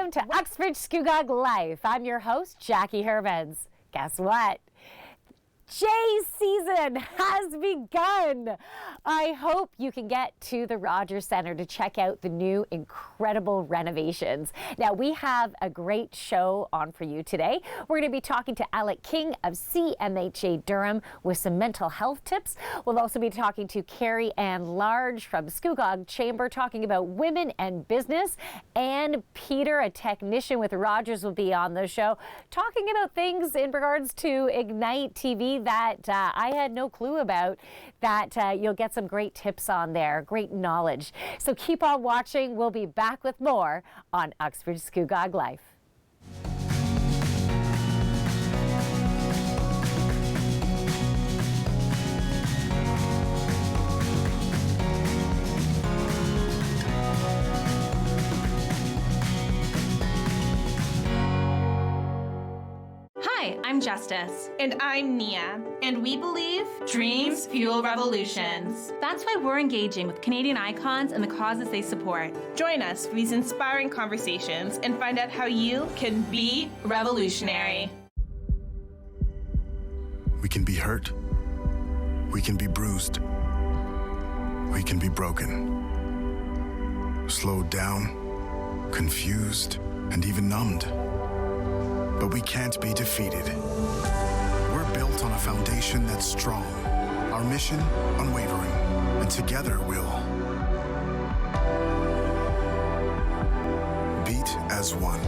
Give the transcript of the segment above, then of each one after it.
Welcome to Uxbridge Scugog Life. I'm your host, Jackie Hermans. Guess what? Jay's season has begun. I hope you can get to the Rogers Centre to check out the new incredible renovations. Now, we have a great show on for you today. We're going to be talking to Alec King of CMHA Durham with some mental health tips. We'll also be talking to Carrie Ann Large from Scugog Chamber, talking about women and business. And Peter, a technician with Rogers, will be on the show, talking about things in regards to Ignite TV that I had no clue about, that you'll get some great tips on there, great knowledge. So keep on watching. We'll be back with more on Uxbridge Scugog Life. Hi, I'm Justice. And I'm Nia. And we believe dreams fuel revolutions. That's why we're engaging with Canadian icons and the causes they support. Join us for these inspiring conversations and find out how you can be revolutionary. We can be hurt. We can be bruised. We can be broken. Slowed down, confused, and even numbed. But we can't be defeated. We're built on a foundation that's strong, our mission unwavering, and together we'll beat as one.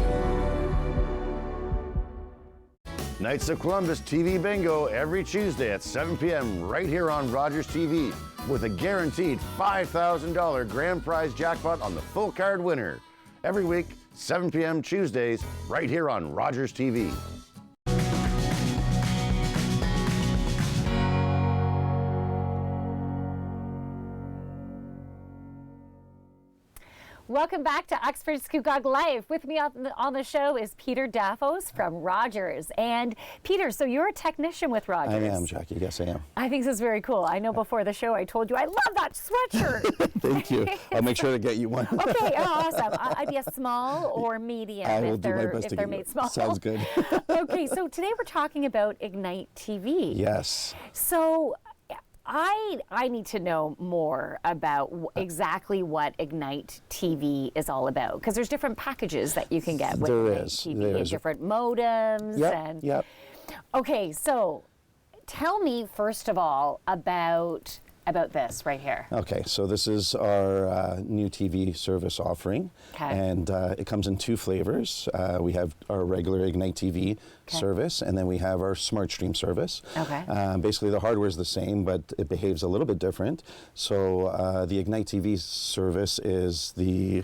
Knights of Columbus TV Bingo every Tuesday at 7 p.m. right here on Rogers TV with a guaranteed $5,000 grand prize jackpot on the full card winner. Every week, 7 p.m. Tuesdays, right here on Rogers TV. Welcome back to Uxbridge Scugog Life. With me on the show is Peter Daffos from Rogers. And Peter, so you're a technician with Rogers. I am, Jackie. Yes, I am. I think this is very cool. I know before the show I told you I love that sweatshirt. Thank you. I'll make sure to get you one. Okay, awesome. I'd be a small or medium I will if do my they're, best if to they're get made small. Sounds good. Okay, so today we're talking about Ignite TV. Yes. So I need to know more about exactly what Ignite TV is all about, because there's different packages that you can get with Ignite TV, and different modems. Yep. Okay, so tell me first of all about this right here. Okay, so this is our new TV service offering, and it comes in two flavors. We have our regular Ignite TV service, and then we have our Smart Stream service. Okay. Basically, the hardware is the same, but it behaves a little bit different. So the Ignite TV service is the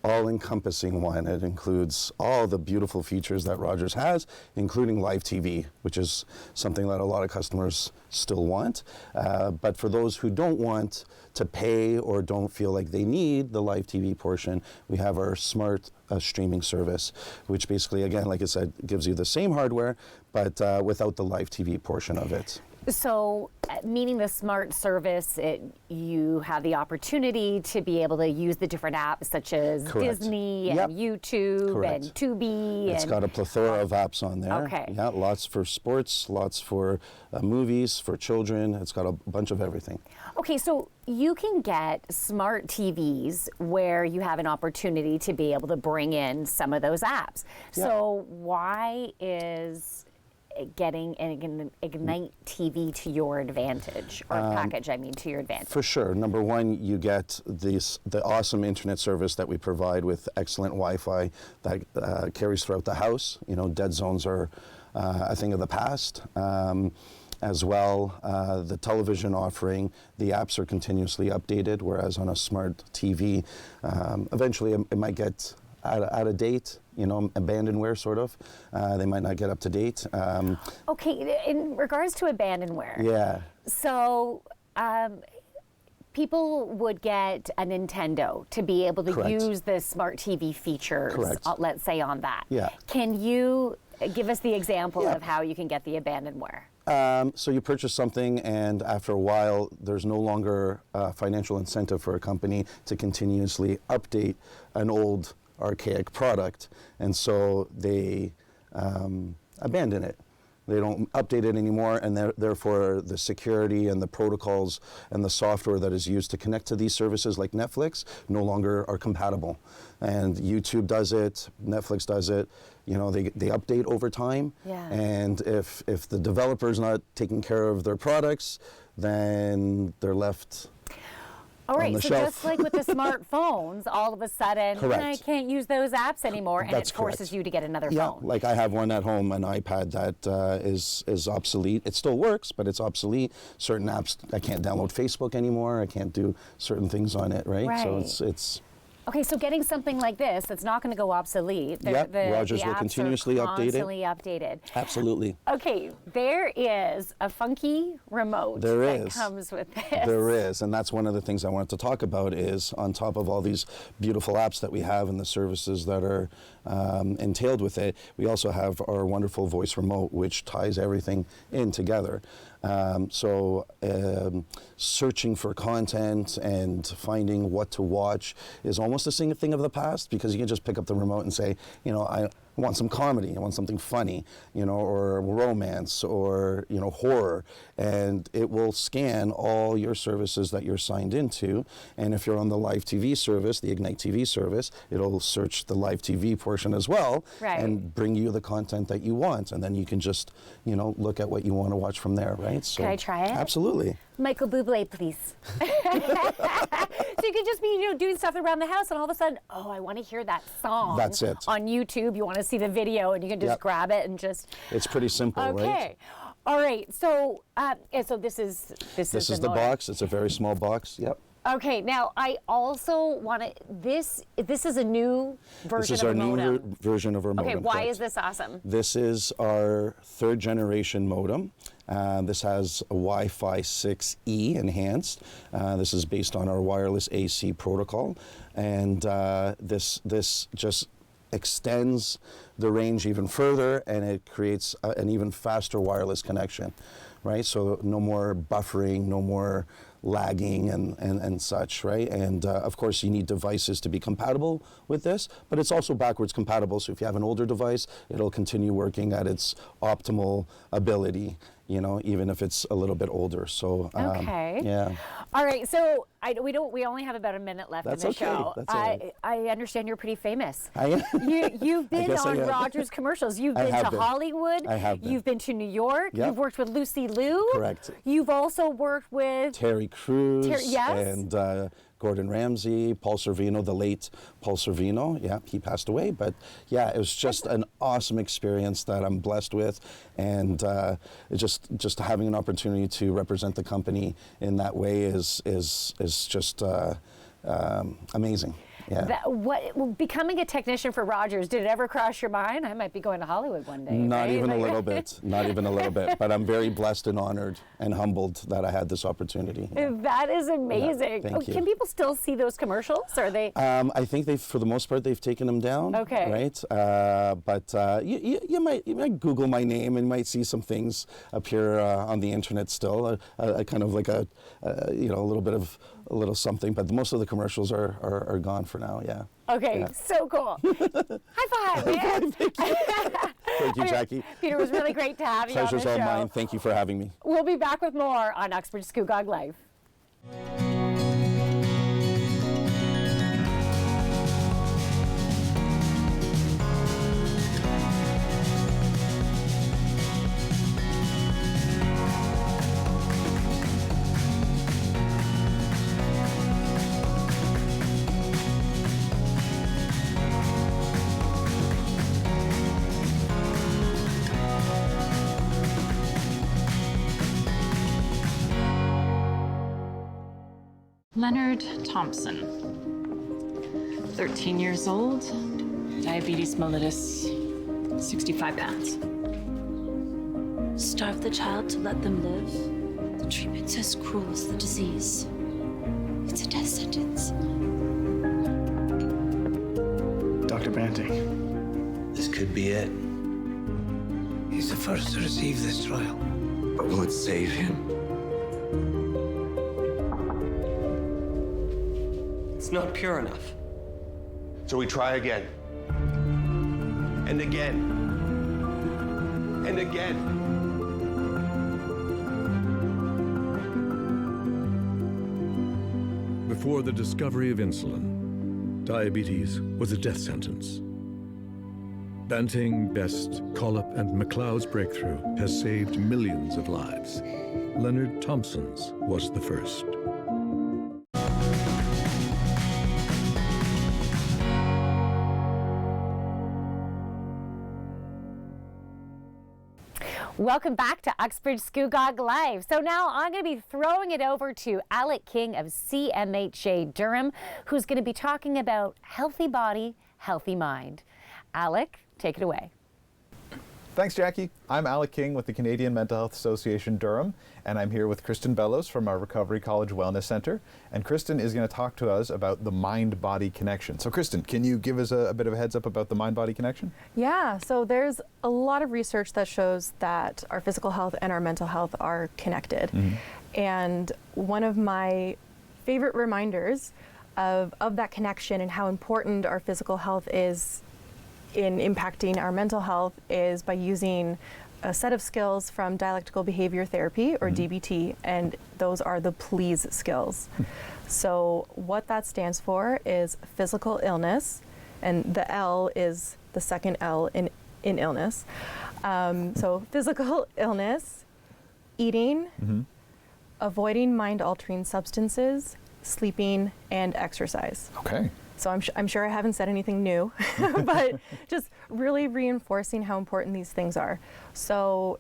all-encompassing one. It includes all the beautiful features that Rogers has, including live TV, which is something that a lot of customers still want. But for those who don't want to pay or don't feel like they need the live TV portion, we have our smart streaming service, which basically, again, like I said, gives you the same hardware, but without the live TV portion of it. So, meaning the smart service, you have the opportunity to be able to use the different apps such as Disney and YouTube and Tubi. It's got a plethora of apps on there. Okay. Yeah, lots for sports, lots for movies, for children. It's got a bunch of everything. Okay, so you can get smart TVs where you have an opportunity to be able to bring in some of those apps. Yeah. So why is getting an Ignite TV to your advantage, or package, I mean, to your advantage? For sure. Number one, you get the awesome internet service that we provide with excellent Wi-Fi that carries throughout the house. You know, dead zones are a thing of the past. As well, the television offering, the apps are continuously updated, whereas on a smart TV, eventually it might get out of date, you know, abandonware sort of. They might not get up to date. Okay, in regards to abandonware. Yeah. So people would get a Nintendo to be able to use the smart TV features, let's say, on that. Yeah. Can you give us the example of how you can get the abandonware? So you purchase something, and after a while, there's no longer financial incentive for a company to continuously update an old archaic product, and so they abandon it. They don't update it anymore, and therefore the security and the protocols and the software that is used to connect to these services like Netflix no longer are compatible. And YouTube does it, Netflix does it. You know, they update over time. Yeah. And if the developer's not taking care of their products, then they're left All right, on the so shelf. just like with the smartphones, all of a sudden, Correct. I can't use those apps anymore, and That's it forces correct. you to get another Yeah, phone. like I have one at home, an iPad that is obsolete. It still works, but it's obsolete. Certain apps, I can't download Facebook anymore. I can't do certain things on it, right? So Right. it's Okay, so getting something like this that's not going to go obsolete. Yep, Rogers the will apps continuously are update it. constantly updated. absolutely. Okay, there is a funky remote There that is. comes with this. There is, and that's one of the things I wanted to talk about is on top of all these beautiful apps that we have and the services that are entailed with it, we also have our wonderful voice remote, which ties everything in together. Searching for content and finding what to watch is almost a thing of the past, because you can just pick up the remote and say, you know, I want some comedy, I want something funny, you know, or romance, or, you know, horror, and it will scan all your services that you're signed into. And if you're on the live TV service, the Ignite TV service, it'll search the live TV portion as well, Right. and bring you the content that you want, and then you can just, you know, look at what you want to watch from there, right? So, Can I try it? Absolutely. Michael Bublé, please. So you could just be, you know, doing stuff around the house, and all of a sudden, oh, I want to hear that song. That's it. On YouTube, you want to see the video, and you can just Yep. grab it and just. It's pretty simple, Okay. right? All right. So, and so this is This is the motor. box. It's a very small box. Yep. Okay. Now, I also want to. This is a new version This is of our a new modem. version of our modem. Okay. Why correct. is this awesome? This is our 3rd generation modem. This has a Wi-Fi 6E enhanced. This is based on our wireless AC protocol, and this just extends the range even further, and it creates an even faster wireless connection, right? So no more buffering, no more lagging and such, right? And of course you need devices to be compatible with this, but it's also backwards compatible. So if you have an older device, it'll continue working at its optimal ability, you know, even if it's a little bit older. So Okay. yeah. All right. So we only have about a minute left That's in the okay. show. That's all right. I understand you're pretty famous. I am. You've been guess I on am. Rogers commercials. You've I been have to been. Hollywood. I have been. You've been to New York. Yep. You've worked with Lucy Liu. Correct. You've also worked with. Terry Crews yes. and Gordon Ramsay, Paul Sorvino, the late Paul Sorvino. Yeah, he passed away, but yeah, it was just an awesome experience that I'm blessed with, and it just having an opportunity to represent the company in that way is just amazing. Yeah. Becoming a technician for Rogers, did it ever cross your mind? I might be going to Hollywood one day. Not right? even a Like- little bit. Not even a little bit. But I'm very blessed and honored and humbled that I had this opportunity. Yeah. That is amazing. thank you. Can people still see those commercials? Are they? I think for the most part, they've taken them down. Okay. Right. But you might Google my name and might see some things appear on the internet still. Kind of like a little something. But most of the commercials are gone for now. Yeah. Okay, Yeah. so cool. High five, man. Thank you, Jackie. Peter, it was really great to have you on the Pleasure's show. all mine. Thank you for having me. We'll be back with more on Uxbridge Scugog Life. Leonard Thompson, 13 years old, diabetes mellitus, 65 pounds. Starve the child to let them live? The treatment's as cruel as the disease. It's a death sentence. Dr. Banting. This could be it. He's the first to receive this trial. But will it save him? It's not pure enough. So we try again. And again. And again. Before the discovery of insulin, diabetes was a death sentence. Banting, Best, Collip, and MacLeod's breakthrough has saved millions of lives. Leonard Thompson's was the first. Welcome back to Uxbridge Scugog Life. So now I'm going to be throwing it over to Alec King of CMHA Durham, who's going to be talking about healthy body, healthy mind. Alec, take it away. Thanks, Jackie. I'm Alec King with the Canadian Mental Health Association Durham, and I'm here with Kristen Bellows from our Recovery College Wellness Center. And Kristen is going to talk to us about the mind-body connection. So Kristen, can you give us a bit of a heads up about the mind-body connection? Yeah, so there's a lot of research that shows that our physical health and our mental health are connected. And one of my favorite reminders of that connection and how important our physical health is in impacting our mental health is by using a set of skills from dialectical behavior therapy, or DBT, and those are the PLEASE skills. So what that stands for is physical illness, and the L is the second L in illness. So physical illness, eating, avoiding mind-altering substances, sleeping, and exercise. Okay. So I'm sure I haven't said anything new, but just really reinforcing how important these things are. So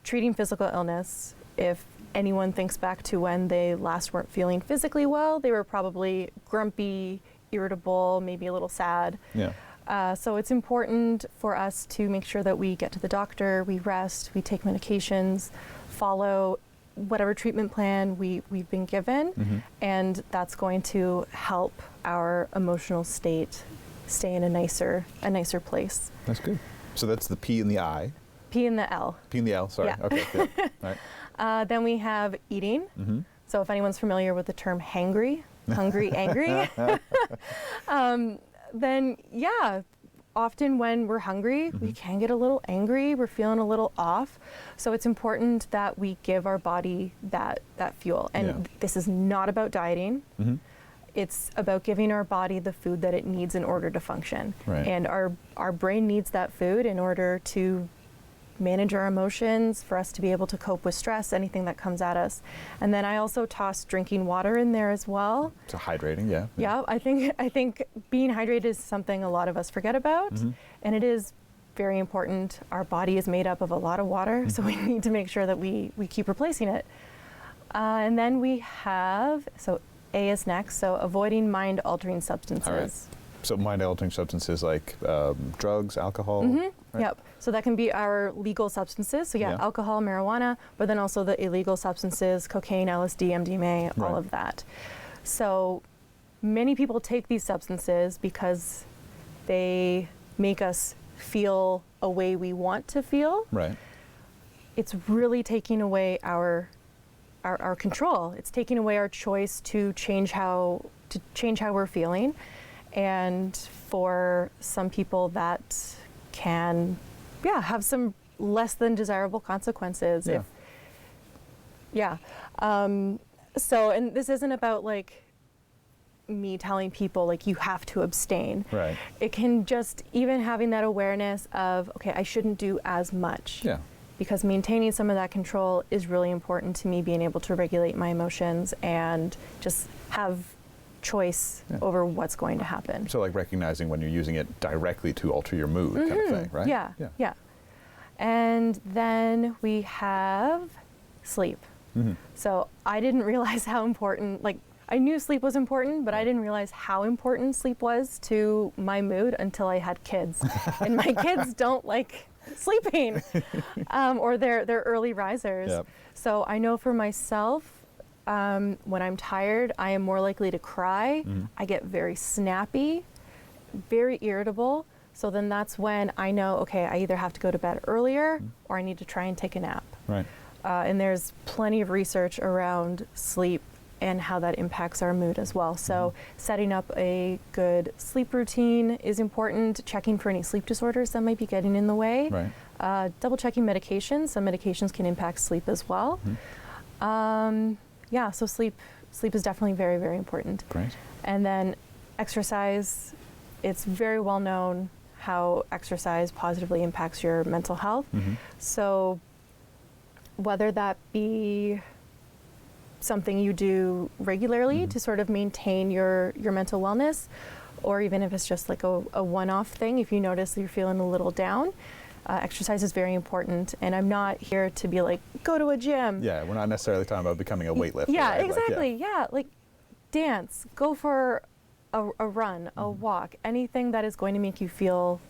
treating physical illness, if anyone thinks back to when they last weren't feeling physically well, they were probably grumpy, irritable, maybe a little sad. Yeah. So it's important for us to make sure that we get to the doctor, we rest, we take medications, follow whatever treatment plan we've been given, and that's going to help our emotional state stay in a nicer place. That's good. So that's the P and the I. P and the L. P and the L, sorry. Yeah. Okay, good. All right. Then we have eating. So if anyone's familiar with the term hangry, hungry, angry, then yeah, often when we're hungry, we can get a little angry, we're feeling a little off. So it's important that we give our body that fuel. And this is not about dieting. It's about giving our body the food that it needs in order to function. Right. And our brain needs that food in order to manage our emotions, for us to be able to cope with stress, anything that comes at us. And then I also toss drinking water in there as well. So hydrating, yeah. Yeah, I think being hydrated is something a lot of us forget about, and it is very important. Our body is made up of a lot of water, so we need to make sure that we keep replacing it. And then we have, so A is next, so avoiding mind-altering substances. All right. So mind-altering substances like drugs, alcohol? Right? Yep. So that can be our legal substances. So yeah, alcohol, marijuana, but then also the illegal substances, cocaine, LSD, MDMA, all of that. So many people take these substances because they make us feel a way we want to feel. Right. It's really taking away our control. It's taking away our choice to change how we're feeling. And for some people that can have some less than desirable consequences. So, and this isn't about like me telling people like you have to abstain. Right. It can just, even having that awareness of, okay, I shouldn't do as much. Yeah. Because maintaining some of that control is really important to me, being able to regulate my emotions and just have choice over what's going to happen. So like recognizing when you're using it directly to alter your mood kind of thing, right? Yeah. And then we have sleep. So I didn't realize how important, like I knew sleep was important, but I didn't realize how important sleep was to my mood until I had kids. And my kids don't like sleeping or they're early risers. Yep. So I know for myself, when I'm tired, I am more likely to cry. I get very snappy, very irritable. So then that's when I know, okay, I either have to go to bed earlier or I need to try and take a nap. Right. And there's plenty of research around sleep and how that impacts our mood as well. So setting up a good sleep routine is important, checking for any sleep disorders that might be getting in the way. Right. Double checking medications. Some medications can impact sleep as well. Yeah, so sleep is definitely very, very important. Great. And then exercise, it's very well known how exercise positively impacts your mental health. So whether that be something you do regularly to sort of maintain your mental wellness, or even if it's just like a one-off thing, if you notice that you're feeling a little down, exercise is very important. And I'm not here to be like, go to a gym. Yeah, we're not necessarily talking about becoming a weightlifter. Yeah, right? exactly. Like dance, go for a run, a walk, anything that is going to make you feel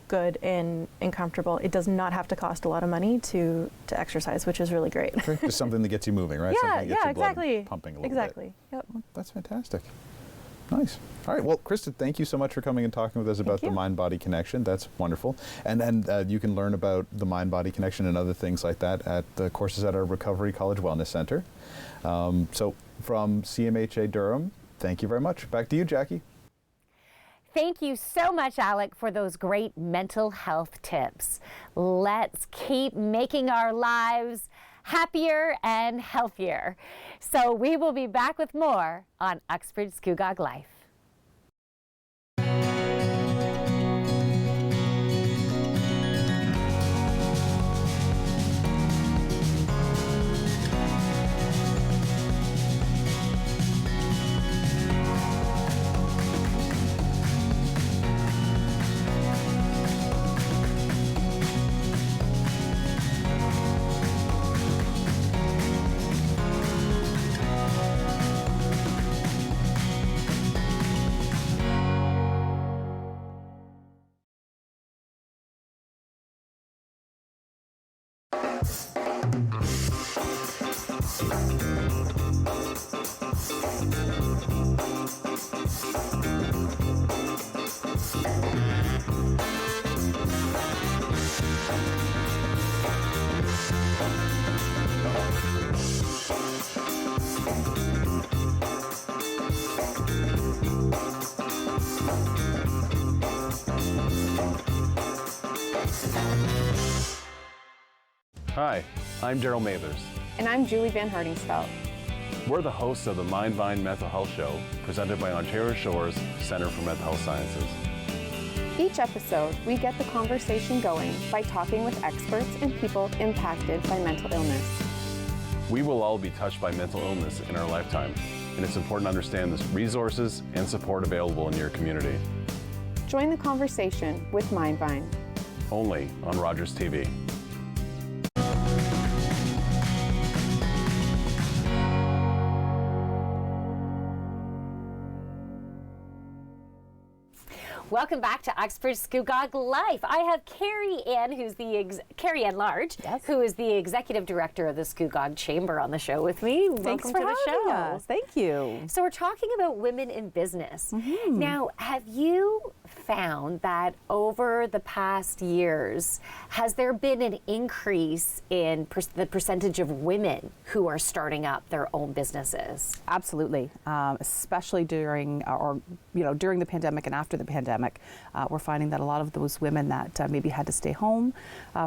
good and comfortable. It does not have to cost a lot of money to exercise, which is really great. Just something that gets you moving, right? Yeah, something that gets your blood exactly. pumping a little exactly. bit. Yep. Well, that's fantastic. Nice. All right. Well, Kristen, thank you so much for coming and talking with us about the mind-body connection. That's wonderful. And you can learn about the mind-body connection and other things like that at the courses at our Recovery College Wellness Center. So from CMHA Durham, thank you very much. Back to you, Jackie. Thank you so much, Alec, for those great mental health tips. Let's keep making our lives happier and healthier. So we will be back with more on Uxbridge Scugog Life. Hi, I'm Daryl Mathers. And I'm Julie Van Hardingsfeld. We're the hosts of the Mindvine Mental Health Show, presented by Ontario Shores Centre for Mental Health Sciences. Each episode, we get the conversation going by talking with experts and people impacted by mental illness. We will all be touched by mental illness in our lifetime, and it's important to understand the resources and support available in your community. Join the conversation with Mindvine. Only on Rogers TV. Welcome back to Uxbridge Scugog Life. I have Carrie Ann, who's Carrie Ann Large, who is the executive director of the Scugog Chamber, on the show with me. Thanks Welcome for to the having show. us. Thank you. So we're talking about women in business. Now, have you found that over the past years, has there been an increase in the percentage of women who are starting up their own businesses? Absolutely, especially during the pandemic and after the pandemic. We're finding that a lot of those women that maybe had to stay home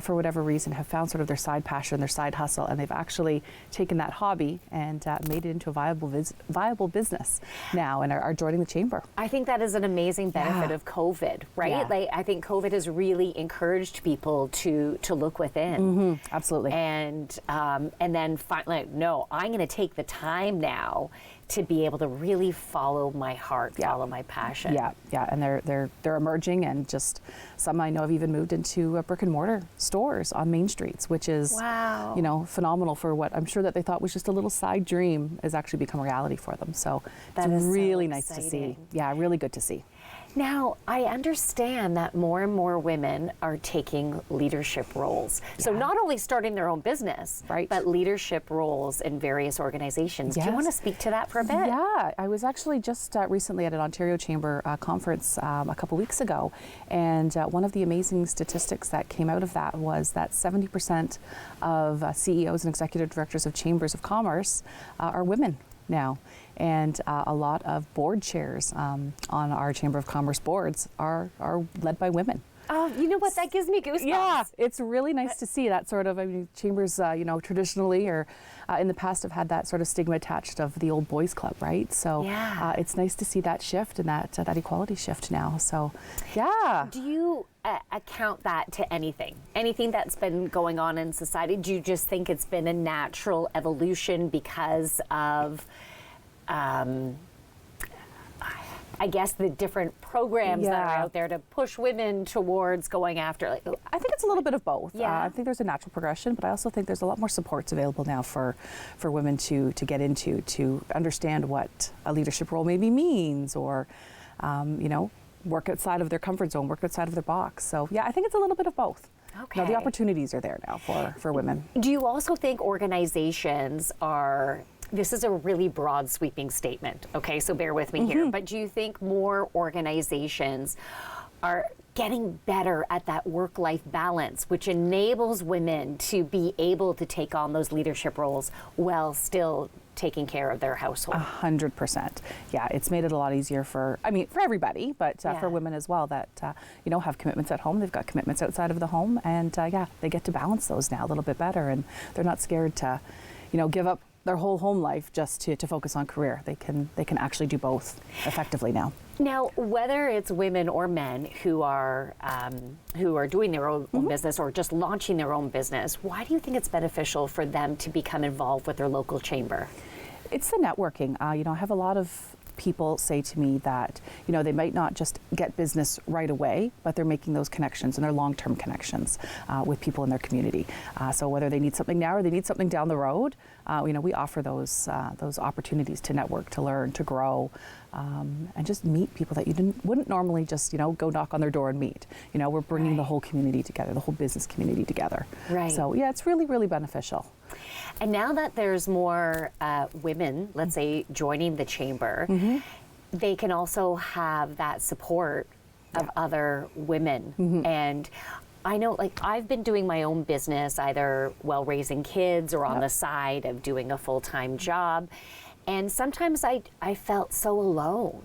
for whatever reason have found sort of their side passion, their side hustle, and they've actually taken that hobby and made it into a viable business now and are joining the chamber. I think that is an amazing benefit of COVID, right? Yeah. Like, I think COVID has really encouraged people to look within. Absolutely. And then finally, no, I'm going to take the time now to be able to really follow my heart, follow my passion. Yeah, and they're emerging, and just some I know have even moved into brick and mortar stores on main streets, which is phenomenal for what I'm sure that they thought was just a little side dream has actually become reality for them. So That it's is really so nice to see. exciting. Yeah, really good to see. Now, I understand that more and more women are taking leadership roles. So not only starting their own business, but leadership roles in various organizations. Do you want to speak to that for a bit? Yeah, I was actually just recently at an Ontario Chamber conference a couple weeks ago, and one of the amazing statistics that came out of that was that 70% of CEOs and executive directors of chambers of commerce are women. now. And a lot of board chairs on our Chamber of Commerce boards are led by women. Oh, you know what? That gives me goosebumps. Yeah, it's really nice to see that sort of. I mean, chambers, traditionally or in the past have had that sort of stigma attached of the old boys club, right? So it's nice to see that shift and that equality shift now. So, yeah. Do you account that to anything that's been going on in society? Do you just think it's been a natural evolution because of I guess the different programs that are out there to push women towards going after? I think it's a little bit of both. I think there's a natural progression, but I also think there's a lot more supports available now for women to get into, to understand what a leadership role maybe means, or work outside of their comfort zone, work outside of their box. So I think it's a little bit of both. Okay. No, the opportunities are there now for women. Do you also think organizations are, this is a really broad sweeping statement, okay, so bear with me here, but do you think more organizations are getting better at that work-life balance, which enables women to be able to take on those leadership roles while still taking care of their household? 100%. Yeah, it's made it a lot easier for everybody, but for women as well that, have commitments at home. They've got commitments outside of the home, and they get to balance those now a little bit better, and they're not scared to, give up their whole home life just to focus on career. They can actually do both effectively now. Now, whether it's women or men who are doing their own business or just launching their own business, why do you think it's beneficial for them to become involved with their local chamber? It's the networking. I have a lot of people say to me that, they might not just get business right away, but they're making those connections, and they're long-term connections with people in their community. So whether they need something now or they need something down the road, we offer those opportunities to network, to learn, to grow, and just meet people that you wouldn't normally just, go knock on their door and meet. We're bringing the whole community together, the whole business community together. Right. So it's really, really beneficial. And now that there's more women, let's say, joining the chamber, they can also have that support of other women. And I know, I've been doing my own business, either while raising kids or on the side of doing a full-time job. And sometimes I felt so alone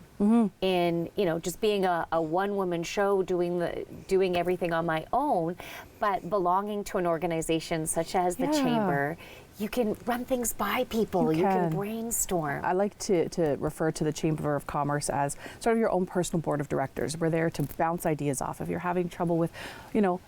in, just being a one-woman show, doing everything on my own, but belonging to an organization such as the Chamber. You can run things by people. You can brainstorm. I like to refer to the Chamber of Commerce as sort of your own personal board of directors. We're there to bounce ideas off. If you're having trouble with,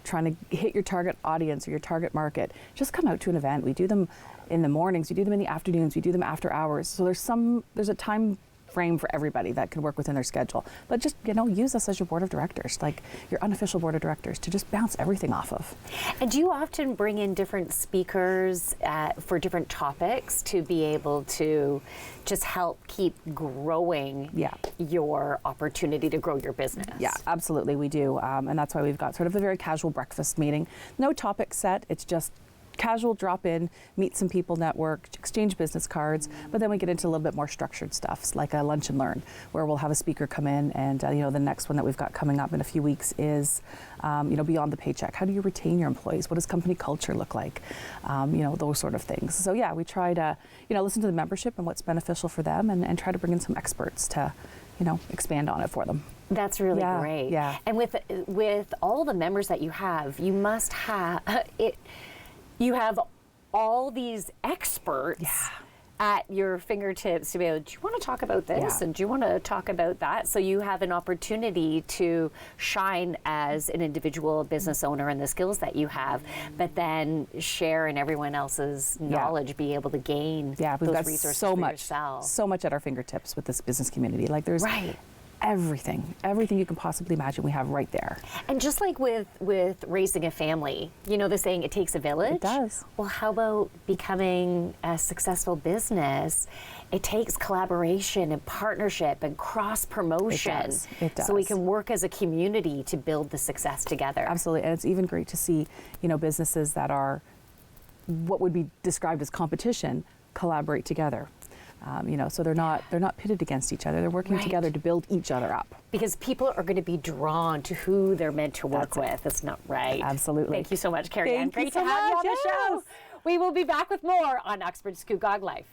trying to hit your target audience or your target market, just come out to an event. We do them in the mornings, we do them in the afternoons, we do them after hours. So there's a time frame for everybody that can work within their schedule. But just, use us as your board of directors, like your unofficial board of directors, to just bounce everything off of. And do you often bring in different speakers for different topics to be able to just help keep growing your opportunity to grow your business? Yeah, absolutely, we do. And that's why we've got sort of a very casual breakfast meeting. No topic set, it's just casual drop in, meet some people, network, exchange business cards, but then we get into a little bit more structured stuff, like a lunch and learn, where we'll have a speaker come in, and the next one that we've got coming up in a few weeks is beyond the paycheck. How do you retain your employees? What does company culture look like? Those sort of things. So we try to listen to the membership and what's beneficial for them, and try to bring in some experts to expand on it for them. That's really great. Yeah. And with all the members that you have, you must have it. You have all these experts at your fingertips to be able, do you want to talk about this? And do you want to talk about that? So you have an opportunity to shine as an individual business owner and the skills that you have, but then share in everyone else's knowledge, be able to gain we've those got resources so for much, yourself. So much at our fingertips with this business community. Like there's everything you can possibly imagine we have right there. And just like with raising a family, the saying, it takes a village. It does. Well, how about becoming a successful business? It takes collaboration and partnership and cross-promotion. It does. So we can work as a community to build the success together. Absolutely. And it's even great to see, businesses that are what would be described as competition collaborate together. So they're not pitted against each other. They're working together to build each other up. Because people are going to be drawn to who they're meant to work with. That's not right. Absolutely. Thank you so much, Carrie Ann. Great to have you on the show. We will be back with more on Uxbridge Scugog Life.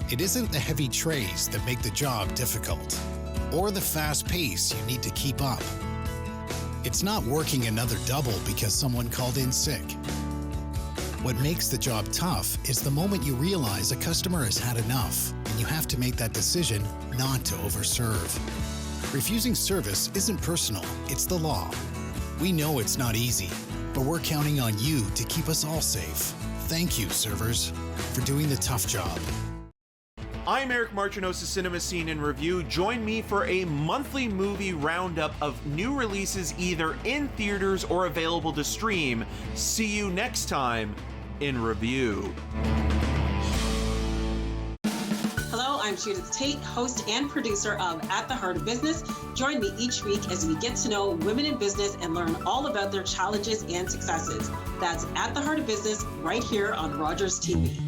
It isn't the heavy trays that make the job difficult, or the fast pace you need to keep up. It's not working another double because someone called in sick. What makes the job tough is the moment you realize a customer has had enough, and you have to make that decision not to overserve. Refusing service isn't personal, it's the law. We know it's not easy, but we're counting on you to keep us all safe. Thank you, servers, for doing the tough job. I'm Eric Marchinosa's Cinema Scene in Review. Join me for a monthly movie roundup of new releases either in theaters or available to stream. See you next time in Review. Hello, I'm Judith Tate, host and producer of At the Heart of Business. Join me each week as we get to know women in business and learn all about their challenges and successes. That's At the Heart of Business right here on Rogers TV.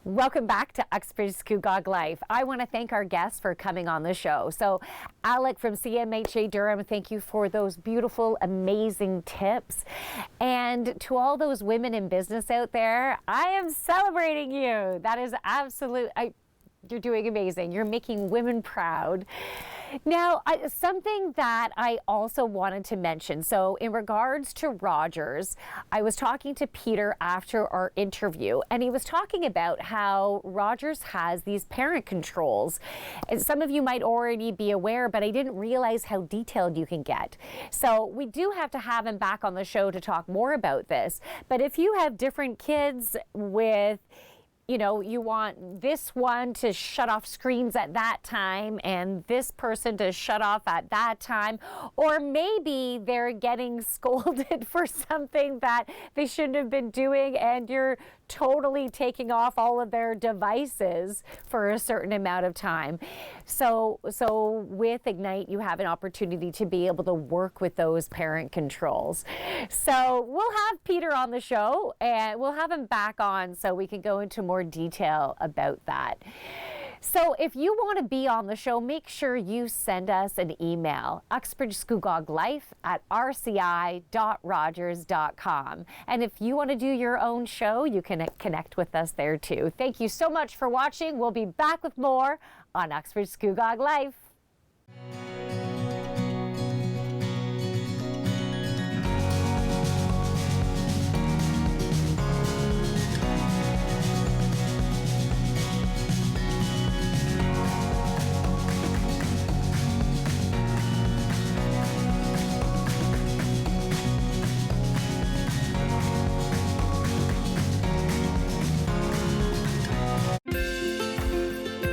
Welcome back to Uxbridge Scugog Life. I want to thank our guests for coming on the show. So, Alec from CMHA Durham, thank you for those beautiful, amazing tips. And to all those women in business out there, I am celebrating you. That is absolute. You're doing amazing. You're making women proud. Now, something that I also wanted to mention. So in regards to Rogers, I was talking to Peter after our interview, and he was talking about how Rogers has these parent controls. And some of you might already be aware, but I didn't realize how detailed you can get. So we do have to have him back on the show to talk more about this. But if you have different kids with, you know, you want this one to shut off screens at that time and this person to shut off at that time, or maybe they're getting scolded for something that they shouldn't have been doing and you're totally taking off all of their devices for a certain amount of time. So with Ignite, you have an opportunity to be able to work with those parent controls. So we'll have Peter on the show and we'll have him back on so we can go into more detail about that. So if you want to be on the show, make sure you send us an email, uxbridgescugoglife@rci.rogers.com. And if you want to do your own show, you can connect with us there too. Thank you so much for watching. We'll be back with more on Uxbridge Scugog Life.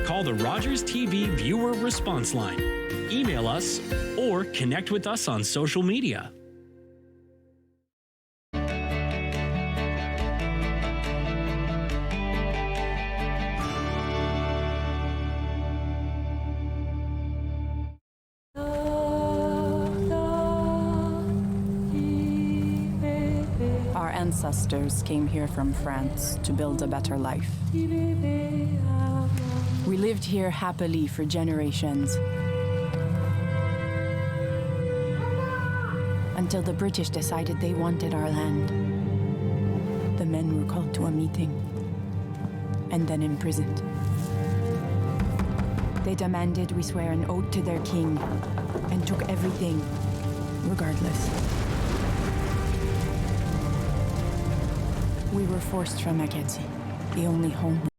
Call the Rogers TV Viewer Response Line. Email us or connect with us on social media. Our ancestors came here from France to build a better life. We lived here happily for generations. Until the British decided they wanted our land. The men were called to a meeting and then imprisoned. They demanded we swear an oath to their king and took everything, regardless. We were forced from Acadie, the only home